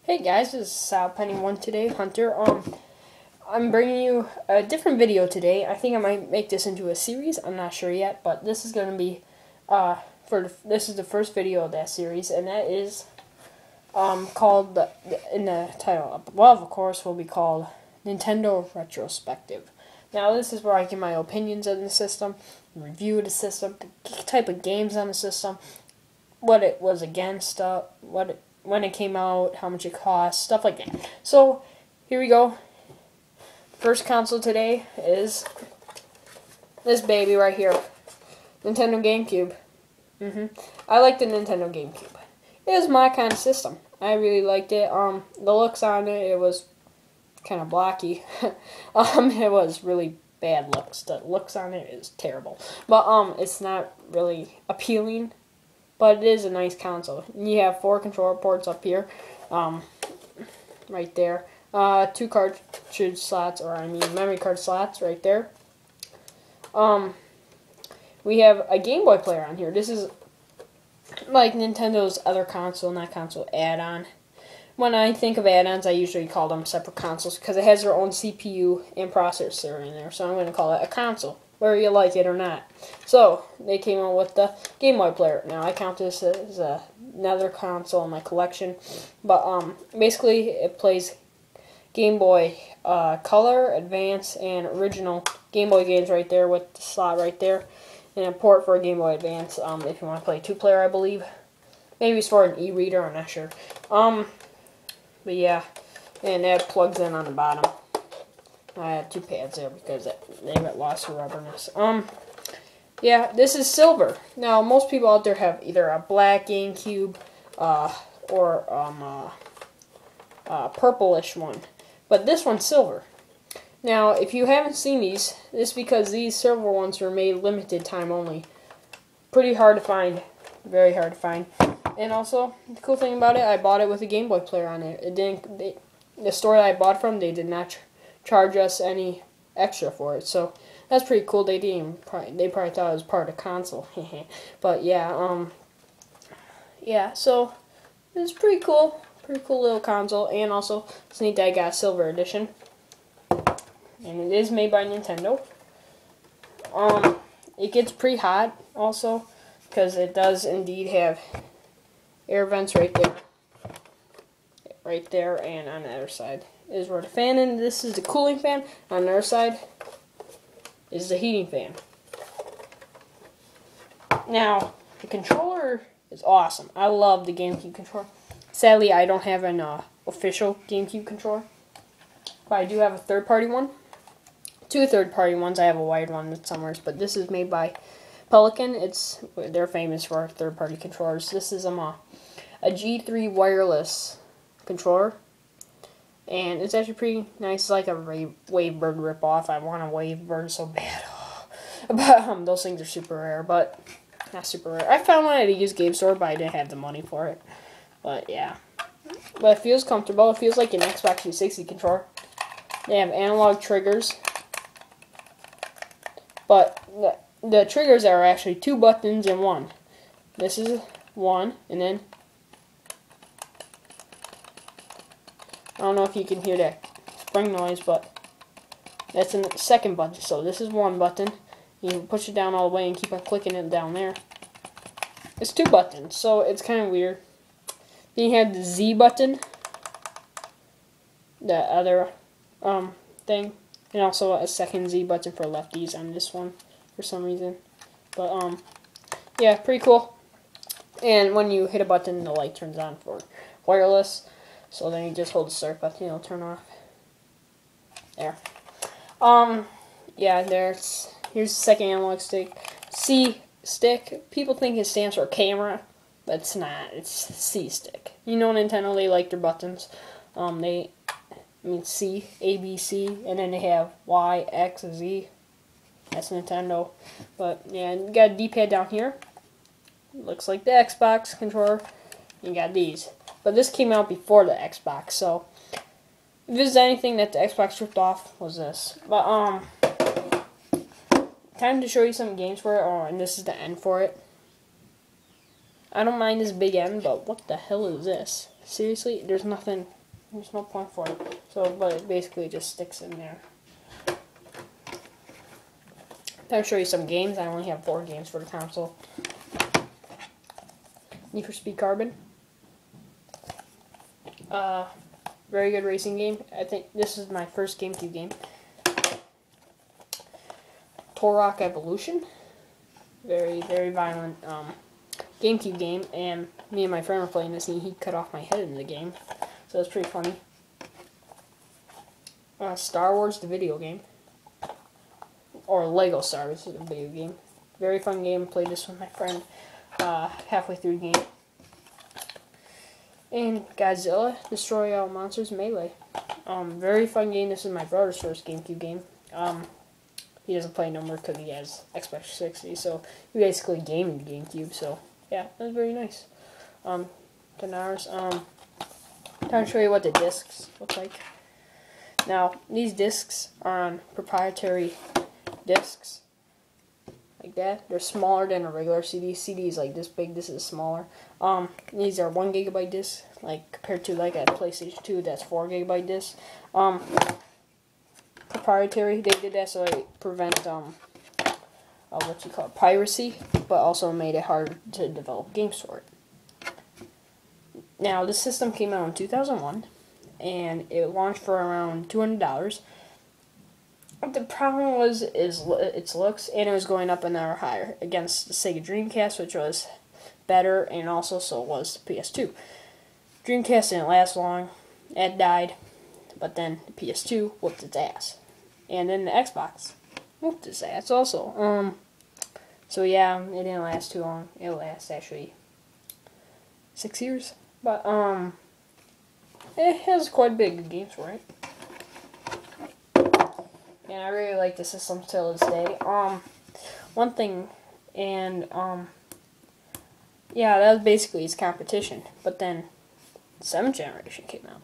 Hey guys, this is Sal Penny One today, Hunter. I'm bringing you a different video today. I think I might make this into a series. I'm not sure yet, but this is going to be this is the first video of that series, and that is called in the title above, of course, will be called Nintendo Retrospective. Now, this is where I give my opinions on the system, review the system, the type of games on the system, what it was against, when it came out, how much it cost, stuff like that. So, here we go. First console today is this baby right here. Nintendo GameCube. I like the Nintendo GameCube. It was my kind of system. I really liked it. The looks on it, it was kind of blocky. It was really bad looks. The looks on it is terrible. But, it's not really appealing. But it is a nice console. You have 4 controller ports up here, right there. 2 cartridge slots, memory card slots right there. We have a Game Boy player on here. This is like Nintendo's other console, not console, add-on. When I think of add-ons, I usually call them separate consoles because it has their own CPU and processor in there. So I'm going to call it a console, whether you like it or not. So, they came out with the Game Boy player. Now, I count this as another console in my collection. But, basically, it plays Game Boy Color, Advance, and original Game Boy games right there with the slot right there. And a port for a Game Boy Advance if you want to play 2-player, I believe. Maybe it's for an e-reader, I'm not sure. But yeah, and that plugs in on the bottom. I had 2 pads there because they got lost for rubberness. Yeah, this is silver. Now, most people out there have either a black GameCube or a purplish one. But this one's silver. Now, if you haven't seen these, it's because these silver ones were made limited time only. Pretty hard to find. Very hard to find. And also, the cool thing about it, I bought it with a Game Boy player on it. The store that I bought from, they did not charge us any extra for it, so that's pretty cool. They probably thought it was part of the console. But yeah, so it's pretty cool little console. And also, it's neat that I got a silver edition, and it is made by Nintendo. It gets pretty hot also because it does indeed have air vents right there, and on the other side is where the fan, and this is the cooling fan. On the other side is the heating fan. Now, the controller is awesome. I love the GameCube controller. Sadly, I don't have an official GameCube controller, but I do have a third-party one. 2 third-party ones. I have a wired one that's somewhere, but this is made by Pelican. They're famous for third-party controllers. This is a G3 wireless controller, and it's actually pretty nice. It's like a Wavebird ripoff. I want a Wavebird so bad. But those things are super rare, but not super rare. I found one at a used game store, but I didn't have the money for it. But yeah, but it feels comfortable. It feels like an Xbox 360 controller. They have analog triggers, but the triggers are actually 2 buttons in one. This is one, and then I don't know if you can hear that spring noise, but that's the second button. So this is 1 button. You can push it down all the way and keep on clicking it down there. It's 2 buttons, so it's kind of weird. Then you have the Z button, the other thing, and also a second Z button for lefties on this one for some reason. But yeah, pretty cool. And when you hit a button, the light turns on for wireless. So then you just hold the start button, it'll turn off. There. Yeah, here's the second analog stick. C stick. People think it stands for camera, but it's not. It's C stick. You know, Nintendo, they like their buttons. C, A, B, C, and then they have Y, X, Z. That's Nintendo. But yeah, you got a D-pad down here. Looks like the Xbox controller. You got these. But this came out before the Xbox, so if there's anything that the Xbox ripped off, was this. But time to show you some games for it. Oh, and this is the end for it. I don't mind this big end, but what the hell is this? Seriously, there's nothing There's no point for it. So, but it basically just sticks in there. I'll show you some games. I only have 4 games for the console. Need for Speed Carbon. Very good racing game. I think this is my first GameCube game. Turok Evolution. Very, very violent GameCube game, and me and my friend were playing this, and he cut off my head in the game, so it's pretty funny. Star Wars, the video game, or Lego Star Wars, the video game. Very fun game. Played this with my friend halfway through the game. And Godzilla, Destroy All Monsters Melee. Very fun game. This is my brother's first GameCube game. He doesn't play no more because he has Xbox 360, so he basically gamed the GameCube, so yeah, that was very nice. 10 hours. Time to show you what the discs look like. Now, these discs are on proprietary discs, like that. They're smaller than a regular CD. CD is like this big, this is smaller. These are 1 GB discs, like compared to like a PlayStation 2 that's 4 GB discs. Proprietary, they did that so they prevent piracy, but also made it hard to develop games for it. Now, this system came out in 2001, and it launched for around $200. The problem was its looks, and it was going up an hour higher against the Sega Dreamcast, which was better, and also so was the PS2. Dreamcast didn't last long, it died, but then the PS2 whooped its ass. And then the Xbox whooped its ass also. So yeah, it didn't last too long. It lasted actually 6 years. But it has quite a bit of games for it. And I really like the system till this day. One thing, and yeah, that was basically its competition. But then 7th generation came out.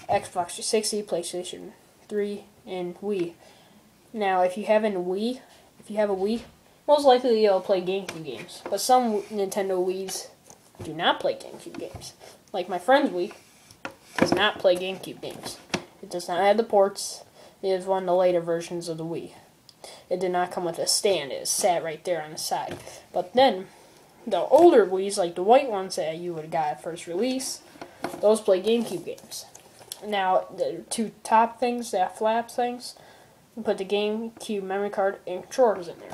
Xbox 360, PlayStation 3, and Wii. Now, if you have a Wii, most likely you'll play GameCube games. But some Nintendo Wiis do not play GameCube games. Like my friend's Wii does not play GameCube games. It does not have the ports. It is one of the later versions of the Wii. It did not come with a stand. It sat right there on the side. But then, the older Wiis, like the white ones that you would have got at first release, those play GameCube games. Now, the 2 top things, that flap things, you put the GameCube memory card and controllers in there.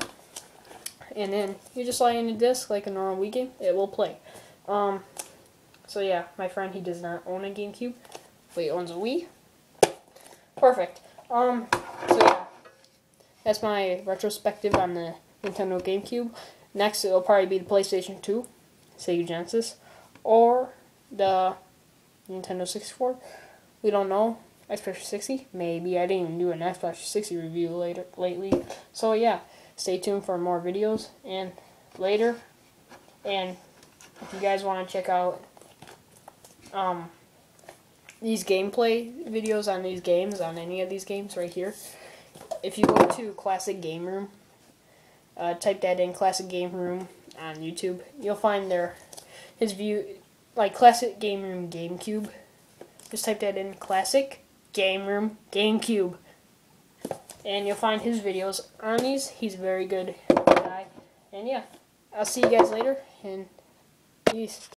And then you just slide in the disc like a normal Wii game, it will play. So yeah, my friend, he does not own a GameCube, but he owns a Wii. Perfect. So yeah, that's my retrospective on the Nintendo GameCube. Next, it'll probably be the PlayStation 2, Sega Genesis, or the Nintendo 64. We don't know. Xbox 360, maybe. I didn't even do an Xbox 360 review lately. So yeah, stay tuned for more videos and later. And if you guys want to check out these gameplay videos on these games, on any of these games right here, if you go to Classic Game Room, type that in, Classic Game Room on YouTube, you'll find his view, like Classic Game Room GameCube. Just type that in, Classic Game Room GameCube, and you'll find his videos on these. He's a very good guy. And yeah, I'll see you guys later, and peace.